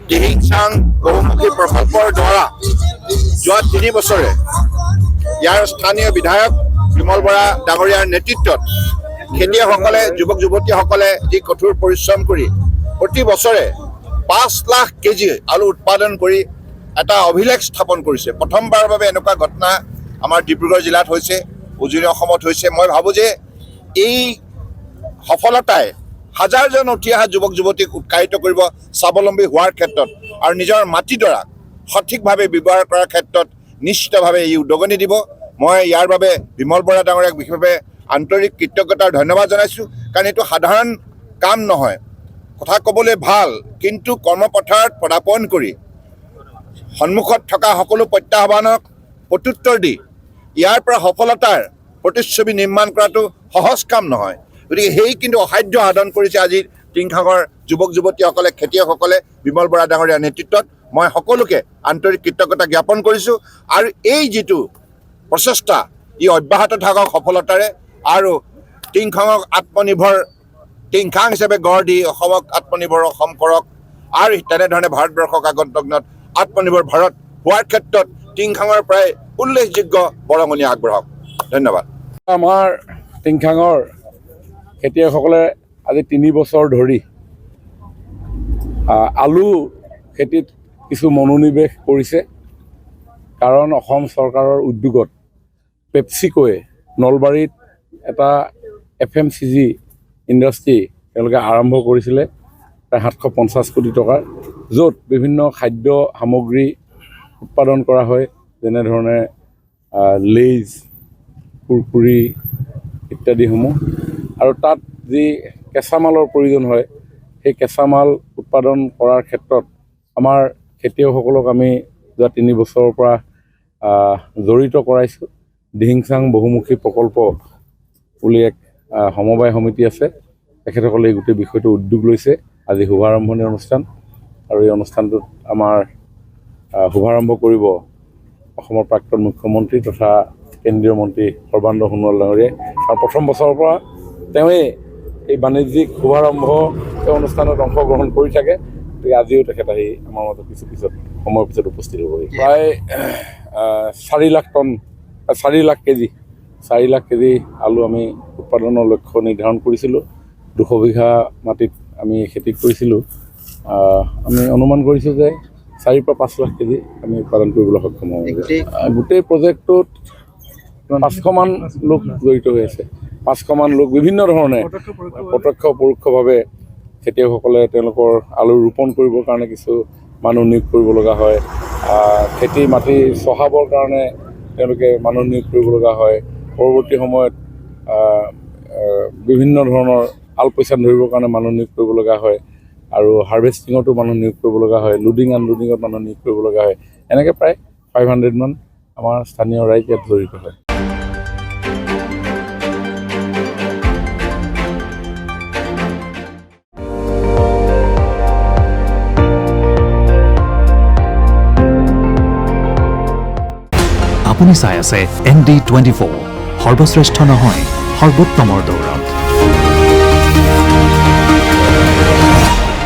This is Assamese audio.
দিহিংচাং বহুমুখী প্ৰকল্পৰ দ্বাৰা যোৱা 3 বছৰে ইয়াৰ স্থানীয় বিধায়ক বিমল বৰা ডাঙৰীয়াৰ নেতৃত্বত খেতিয়কসকলে যুৱক যুৱতীসকলে যি কঠোৰ পৰিশ্ৰম কৰি প্ৰতি বছৰে 5 লাখ কেজি আলু উৎপাদন কৰি এটা অভিলেখ স্থাপন কৰিছে। প্ৰথমবাৰৰ বাবে এনেকুৱা ঘটনা আমাৰ ডিব্ৰুগড় জিলাত হৈছে, উজনি অসমত হৈছে। মই ভাবোঁ যে এই সফলতাই হাজাৰজন উঠি অহা যুৱক যুৱতীক উৎসাহিত কৰিব স্বাৱলম্বী হোৱাৰ ক্ষেত্ৰত আৰু নিজৰ মাটিডৰা সঠিকভাৱে ব্যৱহাৰ কৰাৰ ক্ষেত্ৰত নিশ্চিতভাৱে ই উদগনি দিব। মই ইয়াৰ বাবে বিমল বৰা ডাঙৰীয়াক বিশেষভাৱে আন্তৰিক কৃতজ্ঞতা আৰু ধন্যবাদ জনাইছোঁ, কাৰণ এইটো সাধাৰণ কাম নহয়। কথা ক'বলৈ ভাল, কিন্তু কৰ্মপথাৰত পদাৰ্পণ কৰি সন্মুখত থকা সকলো প্ৰত্যাহ্বানক প্ৰত্যুত্তৰ দি ইয়াৰ পৰা সফলতাৰ প্ৰতিচ্ছবি নিৰ্মাণ কৰাটো সহজ কাম নহয়। গতিকে সেই কিন্তু অসাধ্য সাধন কৰিছে আজিৰ টিংখাঙৰ যুৱক যুৱতীসকলে, খেতিয়কসকলে বিমল বৰা ডাঙৰীয়াৰ নেতৃত্বত। মই সকলোকে আন্তৰিক কৃতজ্ঞতা জ্ঞাপন কৰিছোঁ আৰু এই যিটো প্ৰচেষ্টা ই অব্যাহত থাকক সফলতাৰে আৰু টিংখাঙক আত্মনিৰ্ভৰ টিংখাং হিচাপে গঢ় দি অসমক আত্মনিৰ্ভৰ অসম কৰক আৰু তেনেধৰণে ভাৰতবৰ্ষক আগন্তুক দিনত আত্মনিৰ্ভৰ ভাৰত হোৱাৰ ক্ষেত্ৰত টিংখাঙৰ প্ৰায় উল্লেখযোগ্য বৰঙণি আগবঢ়াওক। ধন্যবাদ। আমাৰ টিংখাঙৰ খেতিয়কসকলে আজি 3 বছৰ ধৰি আলু খেতিত কিছু মনোনিৱেশ কৰিছে, কাৰণ অসম চৰকাৰৰ উদ্যোগত পেপচিকোৱে নলবাৰীত এটা FMCG ইণ্ডাষ্ট্ৰী তেওঁলোকে আৰম্ভ কৰিছিলে প্ৰায় 750 কোটি টকাৰ, য'ত বিভিন্ন খাদ্য সামগ্ৰী উৎপাদন কৰা হয়, যেনেধৰণে লেইজ, কুৰকুৰি ইত্যাদিসমূহ। আৰু তাত যি কেঁচামালৰ প্ৰয়োজন হয়, সেই কেঁচামাল উৎপাদন কৰাৰ ক্ষেত্ৰত আমাৰ খেতিয়কসকলক আমি যোৱা 3 বছৰৰ পৰা জড়িত কৰাইছোঁ। দিহিংচাং বহুমুখী প্ৰকল্প বুলি এক সমবায় সমিতি আছে, তেখেতসকলে এই গোটেই বিষয়টো উদ্যোগ লৈছে। আজি শুভাৰম্ভণি অনুষ্ঠান, আৰু এই অনুষ্ঠানটোত আমাৰ শুভাৰম্ভ কৰিব অসমৰ প্ৰাক্তন মুখ্যমন্ত্ৰী তথা কেন্দ্ৰীয় মন্ত্ৰী সৰ্বানন্দ সোণোৱাল ডাঙৰীয়াই। আৰু প্ৰথম বছৰৰ পৰা তেওঁৱেই এই বাণিজ্যিক শুভাৰম্ভ অনুষ্ঠানত অংশগ্ৰহণ কৰি থাকে। গতিকে আজিও তেখেত আহি আমাৰ মাজত সময়ৰ পিছত উপস্থিত হ'বহি। প্ৰায় 4 লাখ কেজি আলু আমি উৎপাদনৰ লক্ষ্য নিৰ্ধাৰণ কৰিছিলোঁ। 200 বিঘা মাটিত আমি খেতি কৰিছিলোঁ। আমি অনুমান কৰিছোঁ যে 4 পৰা 5 লাখ কেজি আমি উৎপাদন কৰিবলৈ সক্ষম হ'ম। গোটেই প্ৰজেক্টটোত 500মান লোক জড়িত হৈ আছে। 500মান লোক বিভিন্ন ধৰণে প্ৰত্যক্ষ পৰোক্ষভাৱে খেতিয়কসকলে তেওঁলোকৰ আলু ৰোপণ কৰিবৰ কাৰণে কিছু মানুহ নিয়োগ কৰিব লগা হয়, খেতি মাটি চহাবৰ কাৰণে তেওঁলোকে মানুহ নিয়োগ কৰিব লগা হয়, পৰৱৰ্তী সময়ত বিভিন্ন ধৰণৰ আল পইচা ধৰিবৰ কাৰণে মানুহ নিয়োগ কৰিব লগা হয়, আৰু হাৰ্ভেষ্টিঙতো মানুহ নিয়োগ কৰিব লগা হয়, লোডিং আনলোডিঙত মানুহ নিয়োগ কৰিব লগা হয়। এনেকৈ প্ৰায় 500 মান আমাৰ স্থানীয় ৰাইজ ইয়াত জড়িত হয়। আপুনি চাই আছে ND24, সৰ্বশ্ৰেষ্ঠ নহয় সৰ্বোত্তমৰ দৌৰা।